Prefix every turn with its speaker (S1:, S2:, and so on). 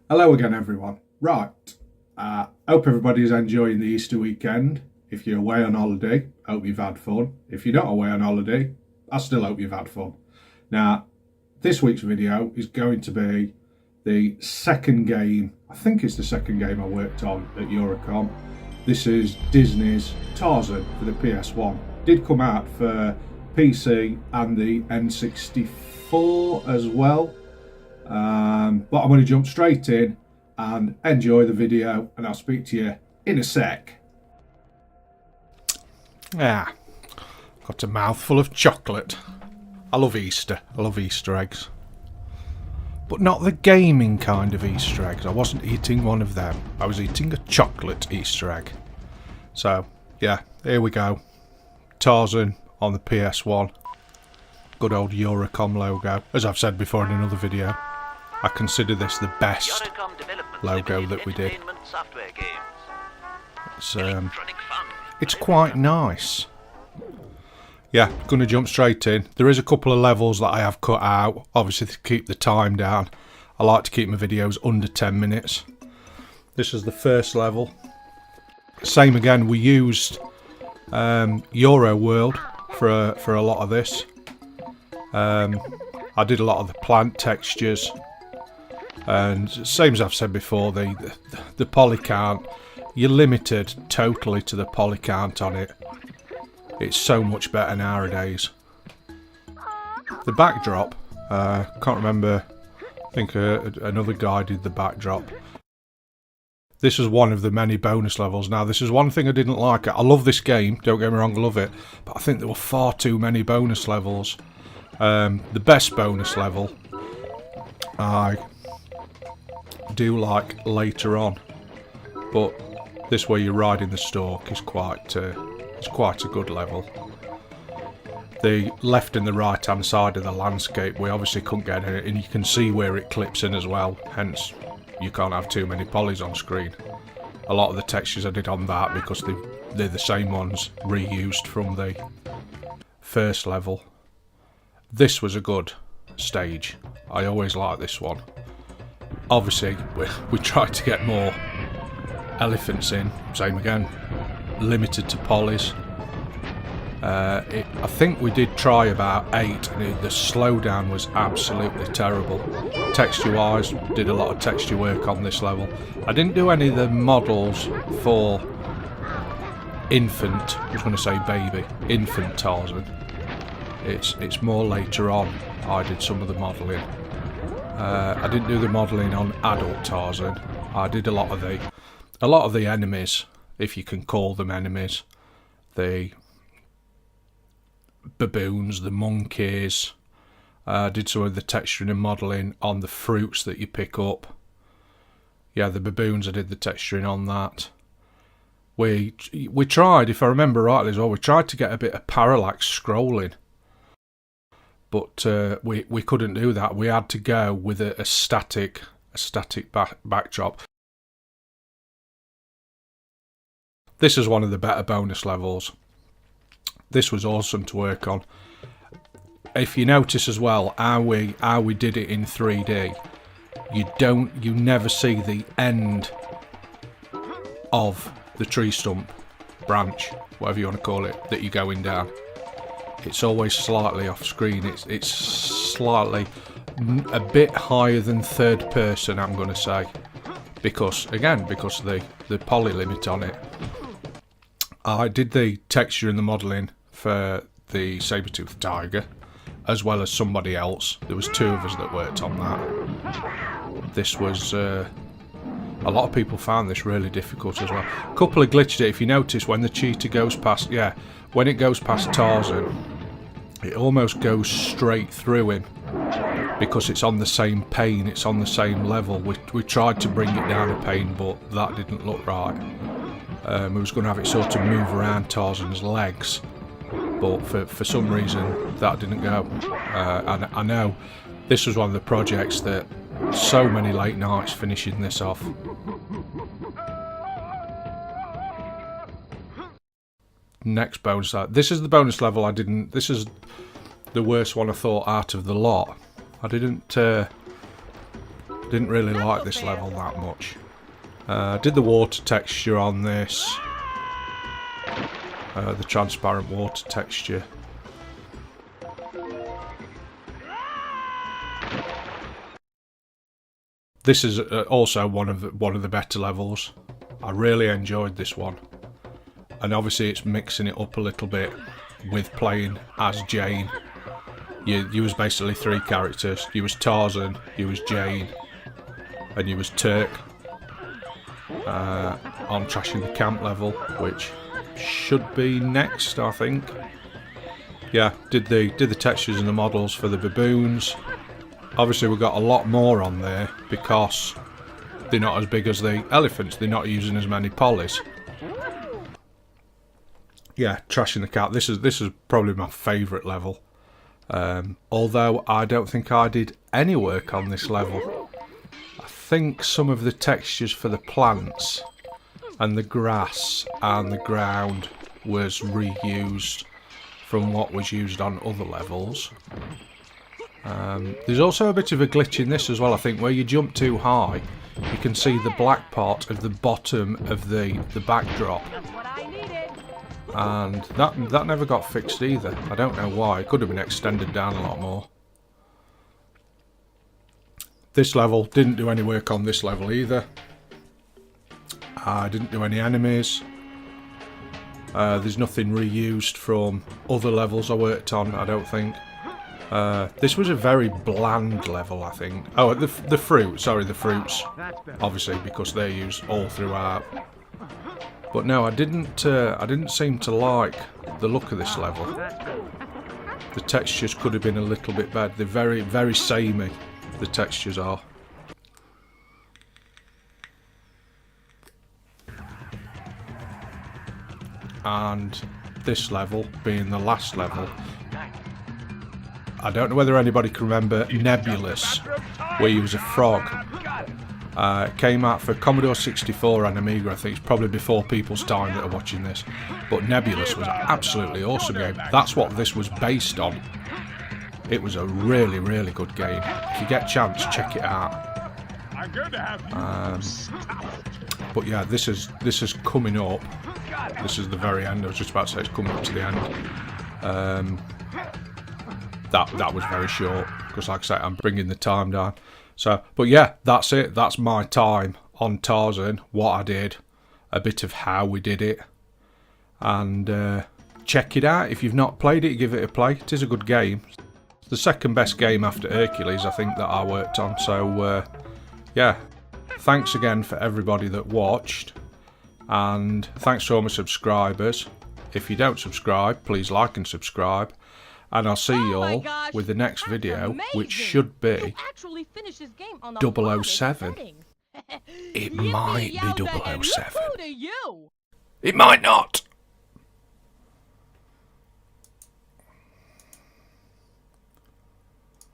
S1: Hello again, everyone. Right, hope everybody is enjoying the Easter weekend. If you're away on holiday, hope you've had fun. If you're not away on holiday, I still hope you've had fun. Now, this week's video is going to be the second game. I think it's the second game I worked on at Eurocom. This is Disney's Tarzan for the PS1. Did come out for PC and the N64 as well. But I'm going to jump straight in and enjoy the video, and I'll speak to you in a sec.
S2: Yeah, got a mouthful of chocolate. I love Easter. I love Easter eggs. But not the gaming kind of Easter eggs. I wasn't eating one of them. I was eating a chocolate Easter egg. So, yeah, here we go. Tarzan on the PS1. Good old Eurocom logo. As I've said before in another video, I consider this the best logo that we did. It's quite nice. Yeah, gonna jump straight in. There is a couple of levels that I have cut out, obviously to keep the time down. I like to keep my videos under 10 minutes. This is the first level. Same again, we used Euro World for a lot of this. I did a lot of the plant textures, and same as I've said before, the poly count, you're limited totally to the poly count on it. It's so much better nowadays. The backdrop, can't remember, I think another guy did the backdrop. This is one of the many bonus levels. Now, this is one thing I didn't like. I love this game, don't get me wrong, I love it, but I think there were far too many bonus levels. The best bonus level I do like later on, but this where you're riding the stork is quite a good level. The left and the right hand side of the landscape, we obviously couldn't get in it, and you can see where it clips in as well, hence you can't have too many polys on screen. A lot of the textures I did on that because they're the same ones reused from the first level. This was a good stage. I always like this one. Obviously, we tried to get more elephants in. Same again. Limited to polys. I think we did try about 8, and the slowdown was absolutely terrible. Texture-wise, did a lot of texture work on this level. I didn't do any of the models for infant. I was going to say baby. Infant Tarzan. It's more later on I did some of the modelling. I didn't do the modelling on adult Tarzan. I did a lot of the enemies, if you can call them enemies. The baboons, the monkeys. Did some of the texturing and modelling on the fruits that you pick up. Yeah, the baboons, I did the texturing on that. We tried, if I remember rightly as well, we tried to get a bit of parallax scrolling. But we couldn't do that. We had to go with a static backdrop. This is one of the better bonus levels. This was awesome to work on. If you notice as well how we did it in 3D, you never see the end of the tree stump, branch, whatever you want to call it, that you're going down. It's always slightly off screen. It's slightly a bit higher than third person, I'm going to say, because of the poly limit on it. I did the texture and the modelling for the saber-toothed tiger, as well as somebody else. There was 2 of us that worked on that. This was a lot of people found this really difficult as well. A couple of glitched it. If you notice, when the cheetah goes past, when it goes past Tarzan, it almost goes straight through him because it's on the same pane, it's on the same level. We tried to bring it down a pane, but that didn't look right. We was going to have it sort of move around Tarzan's legs, but for some reason that didn't go. And I know this was one of the projects that so many late nights finishing this off. Next bonus level. This is the bonus level I didn't. This is the worst one I thought out of the lot. I didn't Didn't really like this level that much. Did the water texture on this. The transparent water texture. This is also one of the better levels. I really enjoyed this one, and obviously it's mixing it up a little bit with playing as Jane. You was basically 3 characters. You was Tarzan, you was Jane, and you was Turk. On Trashing the Camp level, which should be next, I think. Yeah, did the textures and the models for the baboons. Obviously we got a lot more on there because they're not as big as the elephants. They're not using as many polys. Yeah, Trashing the Cat. This is probably my favourite level. Although I don't think I did any work on this level. I think some of the textures for the plants and the grass and the ground was reused from what was used on other levels. There's also a bit of a glitch in this as well, I think, where you jump too high. You can see the black part of the bottom of the backdrop. And that never got fixed either. I don't know why. It could have been extended down a lot more. This level, didn't do any work on this level either. I didn't do any enemies. There's nothing reused from other levels I worked on, I don't think. This was a very bland level, I think. Oh, the fruit, sorry, the fruits. Obviously, because they're used all throughout. But no, I didn't seem to like the look of this level. The textures could have been a little bit better. They're very, very samey, the textures are. And this level being the last level, I don't know whether anybody can remember Nebulous, where he was a frog. It came out for Commodore 64 and Amiga. I think it's probably before people's time that are watching this. But Nebulous was an absolutely awesome game. That's what this was based on. It was a really, really good game. If you get a chance, check it out. But yeah, this is coming up. This is the very end. I was just about to say it's coming up to the end. That was very short because, like I say, I'm bringing the time down. So, but yeah, that's it. That's my time on Tarzan. What I did, a bit of how we did it, and check it out. If you've not played it, give it a play. It is a good game. It's the second best game after Hercules, I think, that I worked on. So yeah, thanks again for everybody that watched, and thanks to all my subscribers. If you don't subscribe, please like and subscribe. And I'll see you all with the next video, which should be 007. It might be 007. It might not.